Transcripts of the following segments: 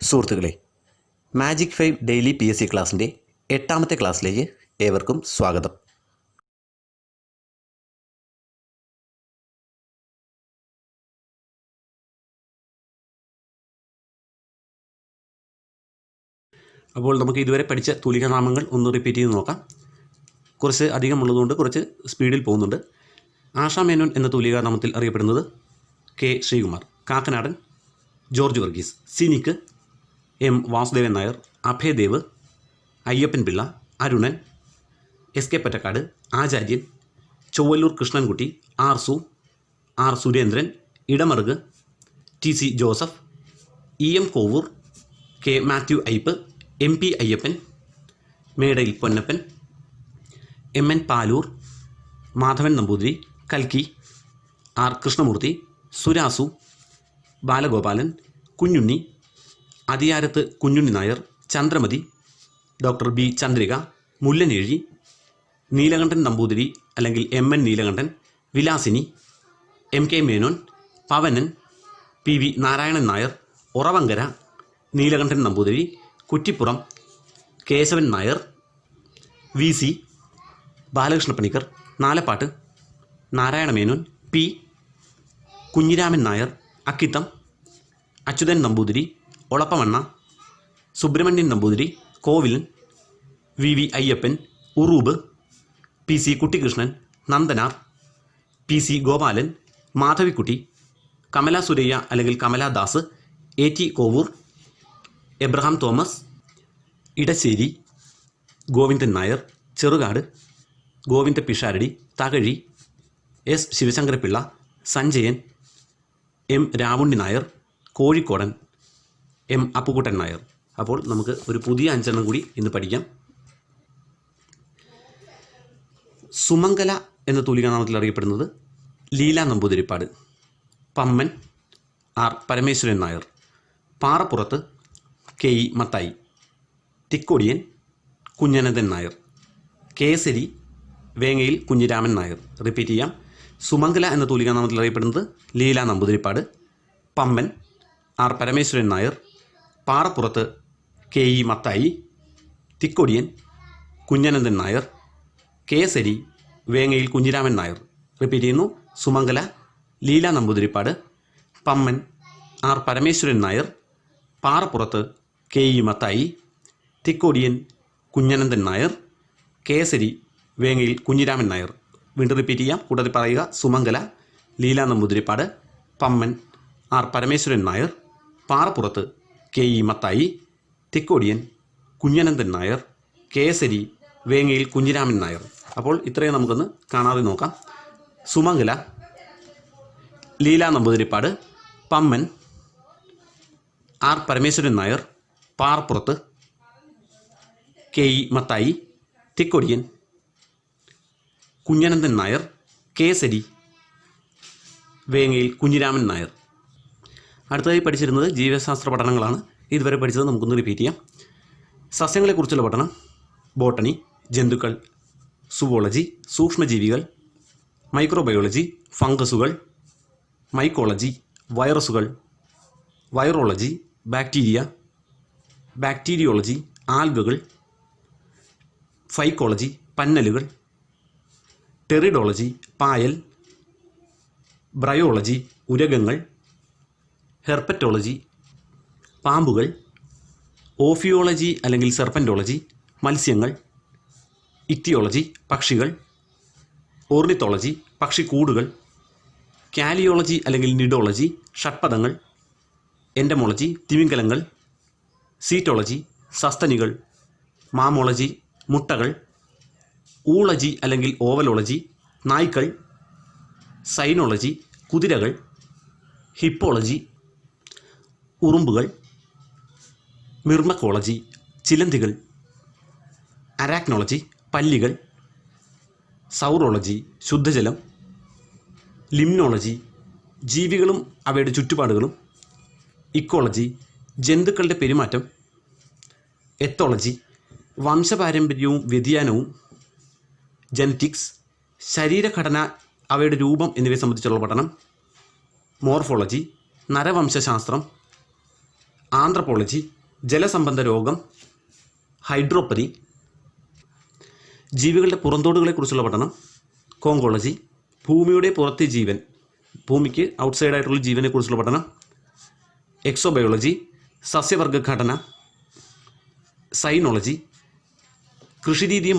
സുഹൃത്തുക്കളെ, magic 5 daily PSC ക്ലാസ്സിൻ്റെ 8ാമത്തെ ക്ലാസ്സിലേക്ക് ഏവർക്കും സ്വാഗതം. അപ്പോൾ നമുക്ക് ഇതുവരെ പഠിച്ച തൂലികാനാമങ്ങൾ ഒന്ന് റിപ്പീറ്റ് ചെയ്ത് നോക്കാം. കുറച്ച് അധികമുള്ളതുകൊണ്ട് കുറച്ച് സ്പീഡിൽ പോകുന്നുണ്ട്. ആശാ മേനോൻ എന്ന തൂലികാനാമത്തിൽ അറിയപ്പെടുന്നത് K Sreekumar, Kakkanadan George Varghese, Cynic M Vasudevan Nair, Abhayadev, Ayyappan Pillai, Arunan, S K Pottekkatt, Acharyan, Chowalloor Krishnankutty, R Surendran, Idamaruku, TC Joseph, EM Kovoor, K Mathew Ayyappu, MP Ayyappan, Medayil Ponnappan, MN Paloor, Madhavan Namboothiri, കൽക്കി, R Krishnamurthy, Surasu, Balagopalan, Kunjunni, Athiyarath Kunjunni Nair, Chandramathi, doctor B Chandrika, Mullanezhi, Neelakantan Namboothiri അല്ലെങ്കിൽ MN Neelakantan, Vilasini, MK Menon, Pavanan, PV Narayanan Nair, Oravankara, Neelakantan Namboothiri, Kuttippuram, Keshavan Nair, VC Balakrishna Panicker, Nalappat, Narayana Menon, P Kunhiraman Nair, Akkitham, Achuthan Namboothiri, Olappamanna, Subramanian Namboothiri, Kovilan, VV Ayyappan, Uroob, PC Kuttikrishnan, Nandanar, PC Gopalan, Madhavikutty, Kamala Suraiyya അല്ലെങ്കിൽ Kamala Das, AT Kovoor, Abraham Thomas, Edassery, Govindan Nair, Cherukad, Govinda Pisharody, Thakazhi, S Sivasankara Pillai, Sanjayan, M Ravunni Nair, Kozhikodan, M Appukuttan Nair. അപ്പോൾ നമുക്ക് ഒരു പുതിയ 5 കൂടി ഇന്ന് പഠിക്കാം. സുമംഗല എന്ന തൂലികാനാമത്തിൽ അറിയപ്പെടുന്നത് ലീല നമ്പൂതിരിപ്പാട്, പമ്മൻ, R പരമേശ്വരൻ നായർ, പാറപ്പുറത്ത് KE മത്തായി, തിക്കോടിയൻ കുഞ്ഞനന്ദൻ നായർ, കേസരി വേങ്ങയിൽ കുഞ്ഞിരാമൻ നായർ. റിപ്പീറ്റ് ചെയ്യാം. സുമംഗല എന്ന തൂലികാനാമത്തിൽ അറിയപ്പെടുന്നത് ലീല നമ്പൂതിരിപ്പാട്, പമ്മൻ, R പരമേശ്വരൻ നായർ, പാറപ്പുറത്ത് KE മത്തായി, തിക്കൊടിയൻ കുഞ്ഞനന്ദൻ നായർ, കേസരി വേങ്ങയിൽ കുഞ്ഞിരാമൻ നായർ. റിപ്പീറ്റ് ചെയ്യുന്നു. സുമംഗല ലീല നമ്പൂതിരിപ്പാട്, പമ്മൻ, R പരമേശ്വരൻ നായർ, പാറപ്പുറത്ത് KE മത്തായി, തിക്കൊടിയൻ കുഞ്ഞനന്ദൻ നായർ, കേസരി വേങ്ങയിൽ കുഞ്ഞിരാമൻ നായർ. വീണ്ടും റിപ്പീറ്റ് ചെയ്യാം. കൂടാതെ പറയുക. സുമംഗല ലീല നമ്പൂതിരിപ്പാട്, പമ്മൻ, R പരമേശ്വരൻ നായർ, പാറപ്പുറത്ത് KE മത്തായി, തിക്കോടിയൻ കുഞ്ഞനന്ദൻ നായർ, കേസരി വേങ്ങയിൽ കുഞ്ഞിരാമൻ നായർ. അപ്പോൾ ഇത്രയും നമുക്കൊന്ന് കാണാതെ നോക്കാം. സുമംഗല ലീല നമ്പൂതിരിപ്പാട്, പമ്മൻ, R പരമേശ്വരൻ നായർ, പാറപ്പുറത്ത് KE മത്തായി, തിക്കൊടിയൻ കുഞ്ഞനന്ദൻ നായർ, കേസരി വേങ്ങയിൽ കുഞ്ഞിരാമൻ നായർ. അടുത്തതായി പഠിച്ചിരുന്നത് ജീവശാസ്ത്ര പഠനങ്ങളാണ്. ഇതുവരെ പഠിച്ചത് നമുക്കൊന്ന് റിപ്പീറ്റ് ചെയ്യാം. സസ്യങ്ങളെക്കുറിച്ചുള്ള പഠനം, ബോട്ടണി, ജന്തുക്കൾ, സുവോളജി, സൂക്ഷ്മജീവികൾ, മൈക്രോബയോളജി, ഫംഗസുകൾ, മൈക്കോളജി, വൈറസുകൾ, വൈറോളജി, ബാക്ടീരിയ, ബാക്ടീരിയോളജി, ആൽഗകൾ, ഫൈക്കോളജി, പന്നലുകൾ, ടെറിഡോളജി, പായൽ, ബ്രയോളജി, ഉരഗങ്ങൾ, ഹെർപ്പറ്റോളജി, പാമ്പുകൾ, ഓഫിയോളജി അല്ലെങ്കിൽ സെർപ്പൻറ്റോളജി, മത്സ്യങ്ങൾ, ഇക്തിയോളജി, പക്ഷികൾ, ഓർണിത്തോളജി, പക്ഷിക്കൂടുകൾ, കാലിയോളജി അല്ലെങ്കിൽ നിഡോളജി, ഷഡ്പദങ്ങൾ, എൻഡമോളജി, തിമിംഗലങ്ങൾ, സീറ്റോളജി, സസ്തനികൾ, മാമോളജി, മുട്ടകൾ, ഊളജി അല്ലെങ്കിൽ ഓവലോളജി, നായ്ക്കൾ, സൈനോളജി, കുതിരകൾ, ഹിപ്പോളജി, ഉറുമ്പുകൾ, മിർമക്കോളജി, ചിലന്തികൾ, അരാക്നോളജി, പല്ലികൾ, സൗറോളജി, ശുദ്ധജലം, ലിംനോളജി, ജീവികളും അവയുടെ ചുറ്റുപാടുകളും, ഇക്കോളജി, ജന്തുക്കളുടെ പെരുമാറ്റം, എത്തോളജി, വംശപാരമ്പര്യവും വ്യതിയാനവും, ജനറ്റിക്സ്, ശരീരഘടന, അവയുടെ രൂപം എന്നിവയെ സംബന്ധിച്ചുള്ള പഠനം, മോർഫോളജി, നരവംശാസ്ത്രം, ആന്ത്രപ്പോളജി, ജലസംബന്ധ രോഗം, ഹൈഡ്രോപ്പതി, ജീവികളുടെ പുറന്തോടുകളെക്കുറിച്ചുള്ള പഠനം, കോങ്കോളജി, ഭൂമിയുടെ പുറത്തെ ജീവൻ, ഭൂമിക്ക് ഔട്ട്സൈഡായിട്ടുള്ള ജീവനെക്കുറിച്ചുള്ള പഠനം, എക്സോബയോളജി, സസ്യവർഗ്ഗഘടന, സൈനോളജി, കൃഷിരീതിയും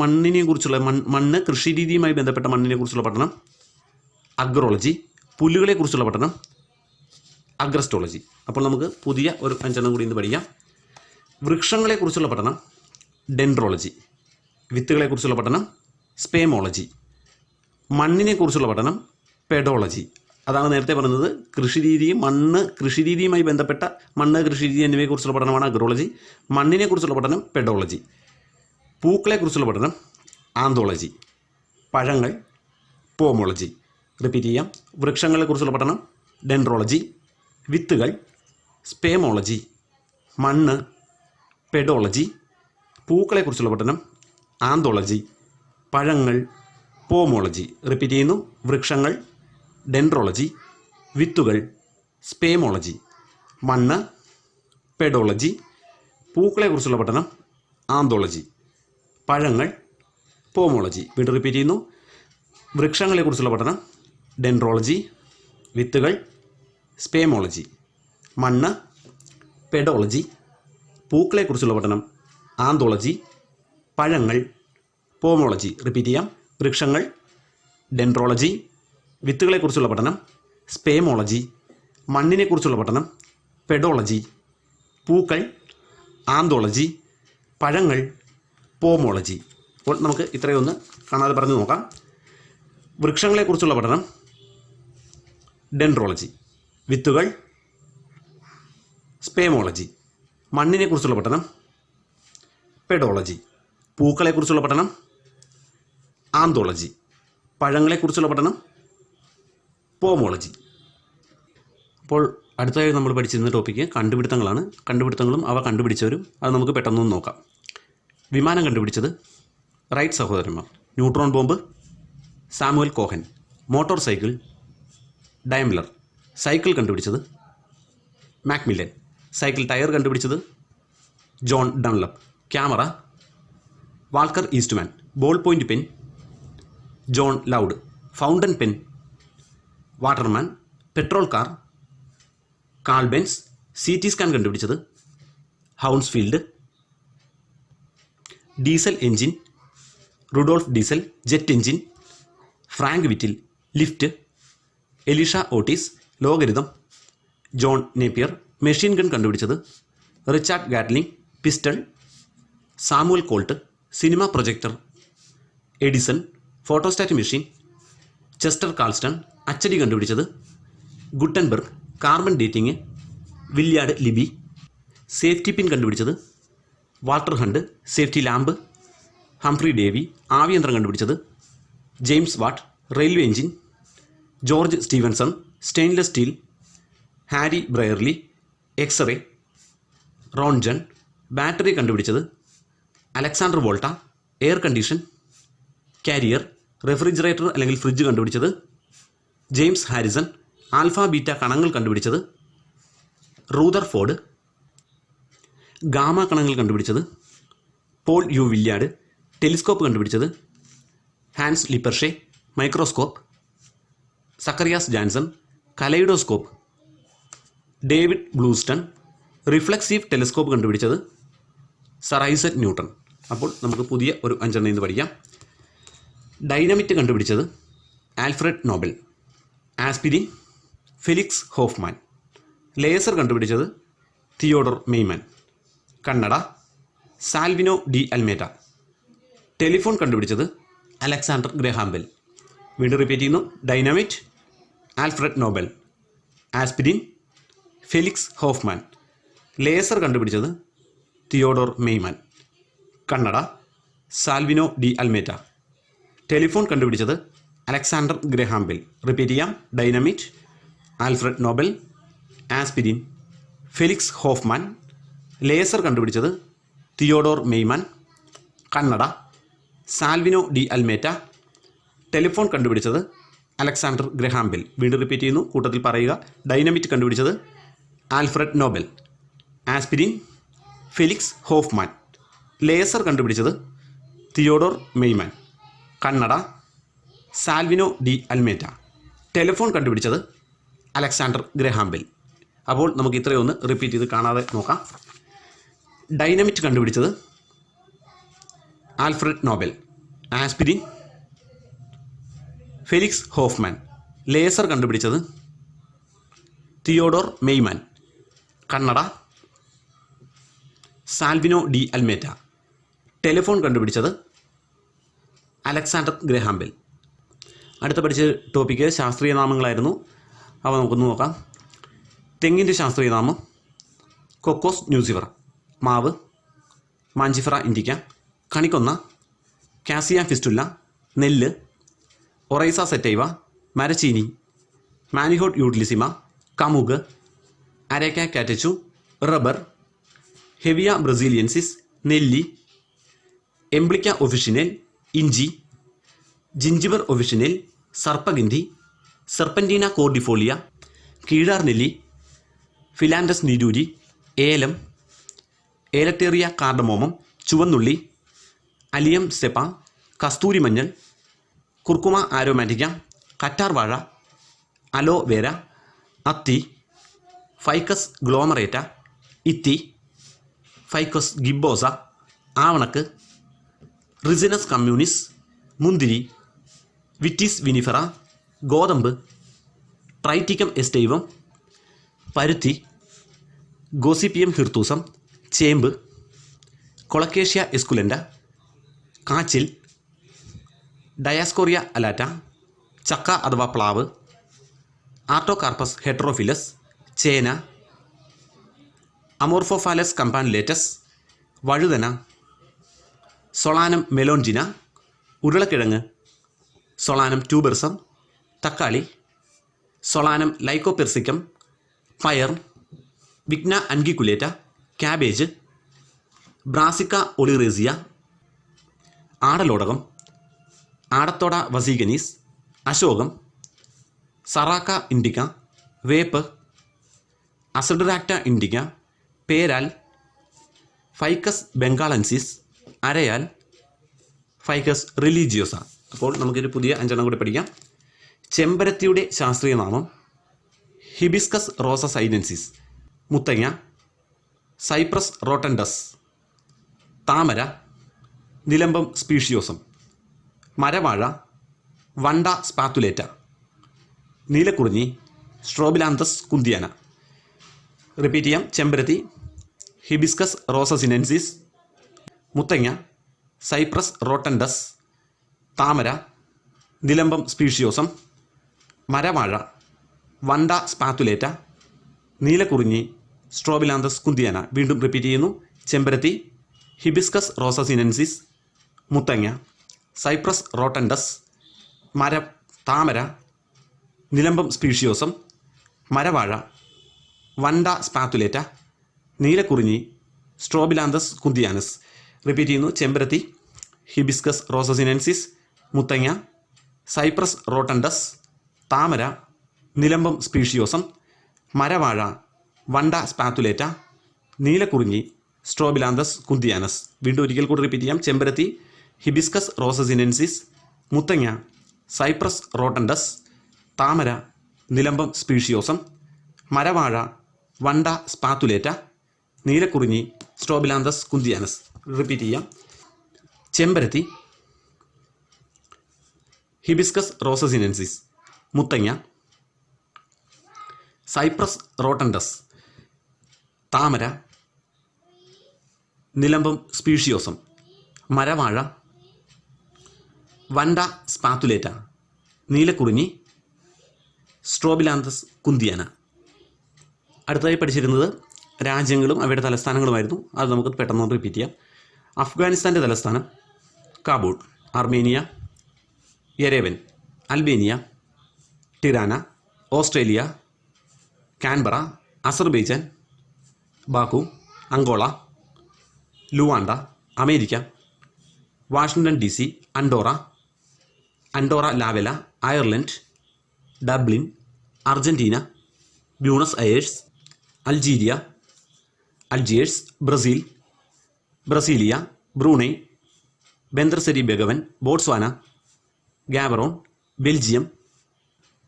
മണ്ണിനെക്കുറിച്ചുള്ള മണ്ണ് കൃഷിരീതിയുമായി ബന്ധപ്പെട്ട മണ്ണിനെക്കുറിച്ചുള്ള പഠനം, അഗ്രോളജി, പുല്ലുകളെക്കുറിച്ചുള്ള പഠനം, അഗ്രസ്റ്റോളജി. അപ്പോൾ നമുക്ക് പുതിയ ഒരു 5 കൂടി ഇന്ന് പഠിക്കാം. വൃക്ഷങ്ങളെക്കുറിച്ചുള്ള പഠനം ഡെൻഡ്രോളജി, വിത്തുകളെക്കുറിച്ചുള്ള പഠനം സ്പേമോളജി, മണ്ണിനെക്കുറിച്ചുള്ള പഠനം പെഡോളജി. അതാണ് നേരത്തെ പറഞ്ഞത്. കൃഷിരീതിയുമായി ബന്ധപ്പെട്ട മണ്ണ് കൃഷിരീതി എന്നിവയെക്കുറിച്ചുള്ള പഠനമാണ് അഗ്രോളജി. മണ്ണിനെക്കുറിച്ചുള്ള പഠനം പെഡോളജി. പൂക്കളെക്കുറിച്ചുള്ള പഠനം ആന്തോളജി. പഴങ്ങൾ പോമോളജി. റിപ്പീറ്റ് ചെയ്യാം. വൃക്ഷങ്ങളെക്കുറിച്ചുള്ള പഠനം ഡെൻഡ്രോളജി, വിത്തുകൾ സ്പേമോളജി, മണ്ണ് പെഡോളജി, പൂക്കളെക്കുറിച്ചുള്ള പഠനം ആന്തോളജി, പഴങ്ങൾ പോമോളജി. റിപ്പീറ്റ് ചെയ്യുന്നു. വൃക്ഷങ്ങൾ ഡെൻഡ്രോളജി, വിത്തുകൾ സ്പേമോളജി, മണ്ണ് പെഡോളജി, പൂക്കളെക്കുറിച്ചുള്ള പഠനം ആന്തോളജി, പഴങ്ങൾ പോമോളജി. വീണ്ടും റിപ്പീറ്റ് ചെയ്യുന്നു. വൃക്ഷങ്ങളെക്കുറിച്ചുള്ള പഠനം ഡെൻഡ്രോളജി, വിത്തുകൾ സ്പേമോളജി, മണ്ണ് പെഡോളജി, പൂക്കളെക്കുറിച്ചുള്ള പഠനം ആന്തോളജി, പഴങ്ങൾ പോമോളജി. റിപ്പീറ്റ് ചെയ്യാം. വൃക്ഷങ്ങൾ ഡെൻഡ്രോളജി, വിത്തുകളെക്കുറിച്ചുള്ള പഠനം സ്പേമോളജി, മണ്ണിനെക്കുറിച്ചുള്ള പഠനം പെഡോളജി, പൂക്കൾ ആന്തോളജി, പഴങ്ങൾ പോമോളജി. അപ്പോൾ നമുക്ക് ഇത്രയൊന്ന് കാണാതെ പറഞ്ഞു നോക്കാം. വൃക്ഷങ്ങളെക്കുറിച്ചുള്ള പഠനം ഡെൻഡ്രോളജി, വിത്തുകൾ സ്പേമോളജി, മണ്ണിനെക്കുറിച്ചുള്ള പഠനം പെഡോളജി, പൂക്കളെക്കുറിച്ചുള്ള പഠനം ആന്തോളജി, പഴങ്ങളെക്കുറിച്ചുള്ള പഠനം പോമോളജി. അപ്പോൾ അടുത്തതായി നമ്മൾ പഠിച്ചിരുന്ന ടോപ്പിക്ക് കണ്ടുപിടുത്തങ്ങളാണ്. കണ്ടുപിടുത്തങ്ങളും അവ കണ്ടുപിടിച്ചവരും അത് നമുക്ക് പെട്ടെന്നൊന്ന് നോക്കാം. വിമാനം കണ്ടുപിടിച്ചത് റൈറ്റ് സഹോദരന്മാർ. Neutron bomb Samuel Cohen. Motorcycle Daimler. Cycle കണ്ടുപിടിച്ചത് മാക്മില്ലൻ. സൈക്കിൾ ടയർ കണ്ടുപിടിച്ചത് John Dunlop. Camera Walker Eastman. Ball point pen John Loud. Fountain pen Waterman. Petrol car Karl Benz. CT scan കണ്ടുപിടിച്ചത് Hounsfield. Diesel engine Rudolf Diesel. Jet engine Frank Whittle. Lift Elisha Otis. Logarithm John Napier. Machine gun കണ്ടുപിടിച്ചത് Richard Gatling. Pistol Samuel Colt. Cinema projector Edison. Photostat machine Chester Carlson. അച്ചടി കണ്ടുപിടിച്ചത് Gutenberg. Carbon dating Willard Libby. Safety pin കണ്ടുപിടിച്ചത് Walter Hunt. Safety lamp Humphry Davy. ആവിയന്ത്രം കണ്ടുപിടിച്ചത് James Watt. Railway engine George Stephenson. Stainless steel Harry Brearley. X ray Roentgen. Battery കണ്ടുപിടിച്ചത് Alexander Volta. Air condition Carrier. Refrigerator അല്ലെങ്കിൽ fridge കണ്ടുപിടിച്ചത് James Harrison. Alpha beta കണങ്ങൾ കണ്ടുപിടിച്ചത് Rutherford. Gamma കണങ്ങൾ കണ്ടുപിടിച്ചത് Paul U Villard. Telescope കണ്ടുപിടിച്ചത് Hans Lippershey. Microscope Zacharias Janssen. Kaleidoscope David Brewster. Reflexive telescope കണ്ടുപിടിച്ചത് sir Isaac Newton. അപ്പോൾ നമുക്ക് പുതിയ ഒരു 5 ഇന്ന് പഠിക്കാം. ഡൈനമിറ്റ് കണ്ടുപിടിച്ചത് Alfred Nobel. Aspirin Felix Hoffman. Laser കണ്ടുപിടിച്ചത് തിയോഡർ മെയ്മാൻ. കണ്ണട സാൽവിനോ ഡി അൽമേറ്റ. ടെലിഫോൺ കണ്ടുപിടിച്ചത് അലക്സാണ്ടർ ഗ്രഹാം ബെൽ. വീണ്ടും റിപ്പീറ്റ് ചെയ്യുന്നു. Dynamite Alfred Nobel. Aspirin Felix Hoffman. Laser കണ്ടുപിടിച്ചത് തിയോഡോർ മെയ്മാൻ. കണ്ണട സാൽവിനോ ഡി അൽമേറ്റ. ടെലിഫോൺ കണ്ടുപിടിച്ചത് അലക്സാണ്ടർ ഗ്രഹാം ബെൽ. റിപ്പീറ്റ് ചെയ്യാം. Dynamite Alfred Nobel. Aspirin Felix Hoffman. Laser കണ്ടുപിടിച്ചത് തിയോഡോർ മെയ്മാൻ. കണ്ണട സാൽവിനോ ഡി അൽമേറ്റ. ടെലിഫോൺ കണ്ടുപിടിച്ചത് അലക്സാണ്ടർ ഗ്രഹാം ബെൽ. വീണ്ടും റിപ്പീറ്റ് ചെയ്യുന്നു. കൂട്ടത്തിൽ പറയുക. ഡൈനമിറ്റ് കണ്ടുപിടിച്ചത് Alfred Nobel. Aspirin, Felix Hoffman. Laser കണ്ടുപിടിച്ചത് തിയോഡോർ മെയ്മാൻ. കണ്ണട സാൽവിനോ ഡി അൽമേറ്റ. ടെലിഫോൺ കണ്ടുപിടിച്ചത് അലക്സാണ്ടർ ഗ്രഹാം ബെൽ. അപ്പോൾ നമുക്ക് ഇത്രയൊന്ന് റിപ്പീറ്റ് ചെയ്ത് കാണാതെ നോക്കാം. ഡൈനമിറ്റ് കണ്ടുപിടിച്ചത് Alfred Nobel. Aspirin Felix Hoffman. Laser കണ്ടുപിടിച്ചത് തിയോഡോർ മെയ്മാൻ. കണ്ണട സാൽവിനോ ഡി അൽമേറ്റ. ടെലിഫോൺ കണ്ടുപിടിച്ചത് അലക്സാണ്ടർ ഗ്രഹാം ബെൽ. അടുത്ത പഠിച്ച ടോപ്പിക്ക് ശാസ്ത്രീയ നാമങ്ങളായിരുന്നു. അവ നമുക്കൊന്ന് നോക്കാം. തെങ്ങിൻ്റെ ശാസ്ത്രീയ നാമം കൊക്കോസ് ന്യൂസിഫറ. മാവ് മാഞ്ചിഫറ ഇൻഡിക്ക. കണിക്കൊന്ന കാസിയ ഫിസ്റ്റുല്ല. നെല്ല് ഒറൈസ സെറ്റൈവ. മരച്ചീനി മാനിഹോട്ട് യൂട്ടിലിസിമ. കമുക് Areca catechu. Rubber Hevea brasiliensis. നെല്ലി എംബ്ലിക്ക ഒഫിഷ്യനൽ. ഇഞ്ചി ജിഞ്ചിബർ ഒഫിഷ്യനൽ. സർപ്പഗന്ധി സെർപ്പൻറ്റീന കോർഡിഫോളിയ. കീഴാർ നെല്ലി ഫിലാൻഡസ് നിരൂരി. ഏലം ഏലത്തേറിയ കാർഡമോമം. ചുവന്നുള്ളി അലിയം സെപ്പ. കസ്തൂരി മഞ്ഞൾ കുർക്കുമ ആരോമാറ്റിക്ക. കറ്റാർ വാഴ അലോവേര. അത്തി ഫൈക്കസ് ഗ്ലോമറേറ്റ. ഇത്തി ഫൈക്കസ് ഗിബ്ബോസ. ആവണക്ക് റിസിനസ് കമ്മ്യൂണിസ്. മുന്തിരി വിറ്റീസ് വിനിഫറ. ഗോതമ്പ് ട്രൈറ്റിക്കം എസ്റ്റൈവം. പരുത്തി ഗോസിപ്പിയം ഹിർത്തൂസം. ചേമ്പ് കൊളക്കേഷ്യ എസ്കുലൻഡ. കാച്ചിൽ ഡയാസ്കോറിയ അലാറ്റ. ചക്ക അഥവാ പ്ലാവ് ആർട്ടോകാർപ്പസ് ഹെട്രോഫിലസ്. ചേന അമോർഫോഫാലസ് കമ്പാനുലേറ്റസ്. വഴുതന സൊളാനം മെലോൺജിന. ഉരുളക്കിഴങ്ങ് സൊളാനം ട്യൂബെർസം. തക്കാളി സൊളാനം ലൈക്കോപെർസിക്കം. പയർ Vigna unguiculata. Cabbage Brassica oleracea. ആടലോടകം ആടത്തോട വസീഗനീസ്. അശോകം സറാക്ക ഇൻഡിക്ക. വേപ്പ് അസഡറാക്റ്റ ഇൻഡിക്ക. പേരാൽ ഫൈക്കസ് ബംഗാളൻസിസ്. അരയാൽ ഫൈക്കസ് റിലീജിയോസ. അപ്പോൾ നമുക്കൊരു പുതിയ 5 കൂടി പഠിക്കാം. ചെമ്പരത്തിയുടെ ശാസ്ത്രീയ നാമം ഹിബിസ്കസ് റോസസൈനൻസിസ്. മുത്തങ്ങ സൈപ്രസ് റോട്ടൻഡസ്. താമര നിലമ്പം സ്പീഷിയോസം. മരവാഴ വണ്ട സ്പാത്തുലേറ്റ. നീലക്കുറിഞ്ഞി സ്ട്രോബിലാന്തസ് കുന്തിയാന. റിപ്പീറ്റ് ചെയ്യാം. ചെമ്പരത്തി ഹിബിസ്കസ് റോസസിനൻസിസ്. Muthanga Cyperus rotundus. താമര നിലമ്പം സ്പീഷിയോസം. മരവാഴ വണ്ട സ്പാത്തുലേറ്റ. നീലക്കുറിഞ്ഞി സ്ട്രോബിലാന്തസ് കുന്തിയാന. വീണ്ടും റിപ്പീറ്റ് ചെയ്യുന്നു. ചെമ്പരത്തി ഹിബിസ്കസ് റോസസിനൻസിസ്. Muthanga Cyperus rotundus. താമര നിലമ്പം സ്പീഷിയോസം. മരവാഴ വണ്ട സ്പാത്തുലേറ്റ. നീലക്കുറിഞ്ഞി സ്ട്രോബിലാന്തസ് കുന്തിയാനസ്. റിപ്പീറ്റ് ചെയ്യുന്നു. ചെമ്പരത്തി ഹിബിസ്കസ് റോസസിനൻസിസ്. Muthanga Cyperus rotundus. താമര നിലമ്പം സ്പീഷിയോസം. മരവാഴ വണ്ട സ്പാത്തുലേറ്റ. നീലക്കുറിഞ്ഞി സ്ട്രോബിലാന്തസ് കുന്തിയാനസ്. വീണ്ടും ഒരിക്കൽ കൂടി റിപ്പീറ്റ് ചെയ്യാം. ചെമ്പരത്തി ഹിബിസ്കസ് റോസസിനൻസിസ്. Muthanga Cyperus rotundus. താമര നിലമ്പം സ്പീഷിയോസം. മരവാഴ വണ്ട സ്പാത്തുലേറ്റ. നീലക്കുറിഞ്ഞി സ്ട്രോബിലാന്തസ് കുന്തിയാനസ്. റിപ്പീറ്റ് ചെയ്യാം. ചെമ്പരത്തി ഹിബിസ്കസ് റോസസിനൻസിസ്. Muthanga Cyperus rotundus. താമര നിലമ്പം സ്പീഷിയോസം. മരവാഴ വണ്ട സ്പാത്തുലേറ്റ. നീലക്കുറിഞ്ഞി സ്ട്രോബിലാന്തസ് കുന്തിയാന. അടുത്തതായി പഠിച്ചിരുന്നത് രാജ്യങ്ങളും അവയുടെ തലസ്ഥാനങ്ങളുമായിരുന്നു. അത് നമുക്ക് പെട്ടെന്ന് റിപ്പീറ്റ് ചെയ്യാം. അഫ്ഗാനിസ്ഥാൻ്റെ തലസ്ഥാനം Kabul. Armenia Yerevan. Albania Tirana. Australia Canberra. Azerbaijan Baku. Angola Luanda. America Washington DC. Andorra La Vella. Ireland Dublin. Argentina Buenos Aires. Algeria Algiers Brazil, Brasilia Brunei, Bandar Seri Begawan Botswana, Gaborone Belgium,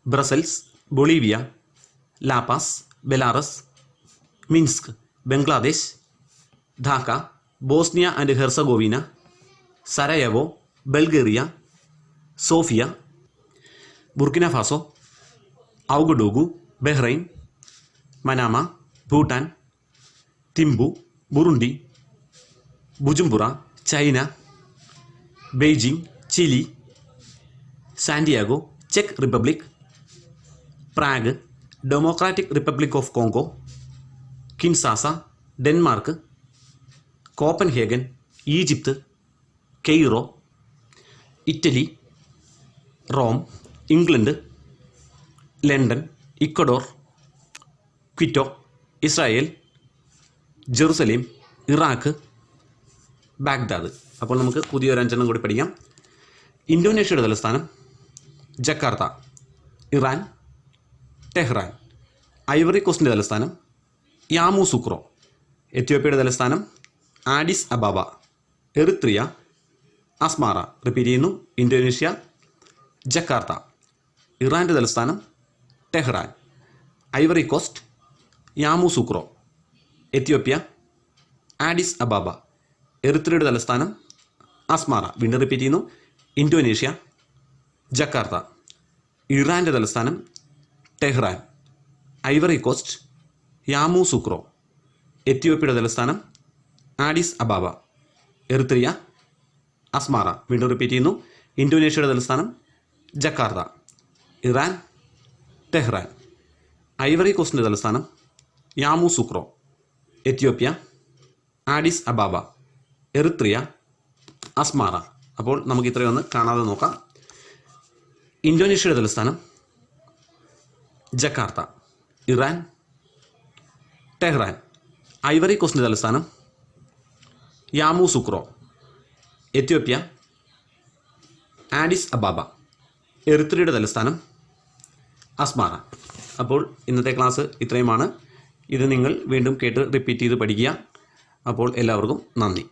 Brussels Bolivia, La Paz Belarus, Minsk Bangladesh, Dhaka Bosnia and Herzegovina, Sarajevo Bulgaria, Sofia Burkina Faso, Ouagadougou Bahrain, Manama Bhutan, Thimphu Burundi, Bujumbura China, Beijing Chile, Santiago ചെക്ക് Republic, Prague Democratic Republic of Congo, Kinshasa Denmark, Copenhagen Egypt, Cairo Italy, Rome England, London Ecuador, Quito Israel, Jerusalem Iraq, Baghdad. അപ്പോൾ നമുക്ക് പുതിയൊരു 5 കൂടി പഠിക്കാം. ഇന്തോനേഷ്യയുടെ തലസ്ഥാനം Jakarta, Iran Tehran. Ivory കോസ്റ്റിൻ്റെ തലസ്ഥാനം യാമൂസുക്രോ. എത്യോപ്യയുടെ തലസ്ഥാനം Addis Ababa, Eritrea Asmara. Repeat ചെയ്യുന്നു, ഇന്തോനേഷ്യ ജക്കാർത്ത, ഇറാൻ്റെ തലസ്ഥാനം Tehran, Ivory Coast Yamoussoukro, Ethiopia Addis Ababa, എറിത്രിയയുടെ തലസ്ഥാനം അസ്മാറ. വീണ്ടും റിപ്പീറ്റ് ചെയ്യുന്നു, ഇന്തോനേഷ്യ ജക്കാർത്ത, ഇറാൻ്റെ തലസ്ഥാനം ടെഹ്റാൻ, ഐവറി കോസ്റ്റ് യാമൂസുക്രോ, എത്യോപ്യയുടെ തലസ്ഥാനം ആഡിസ് അബാബ, എറിത്രിയ അസ്മാറ. വീണ്ടും റിപ്പീറ്റ് ചെയ്യുന്നു, ഇന്തോനേഷ്യയുടെ തലസ്ഥാനം ജക്കാർത്ത, ഇറാൻ ടെഹ്റാൻ, ഐവറി കോസ്റ്റിൻ്റെ തലസ്ഥാനം യാമൂസുക്രോ, എത്യോപ്യ ആഡിസ് അബാബ, എറിത്രിയ അസ്മാറ. അപ്പോൾ നമുക്ക് ഇത്രയൊന്ന് കാണാതെ നോക്കാം. ഇന്തോനേഷ്യയുടെ തലസ്ഥാനം ജക്കാർത്ത, ഇറാൻ ടെഹ്റാൻ, ഐവറി കോസ്റ്റിൻ്റെ തലസ്ഥാനം യാമൂസുക്രോ, എത്യോപ്യ ആഡിസ് അബാബ, എറിത്രിയയുടെ തലസ്ഥാനം അസ്മാറ. അപ്പോൾ ഇന്നത്തെ ക്ലാസ് ഇത്രയുമാണ്. ഇത് നിങ്ങൾ വീണ്ടും കേട്ട് റിപ്പീറ്റ് ചെയ്ത് പഠിക്കുക. അപ്പോൾ എല്ലാവർക്കും നന്ദി.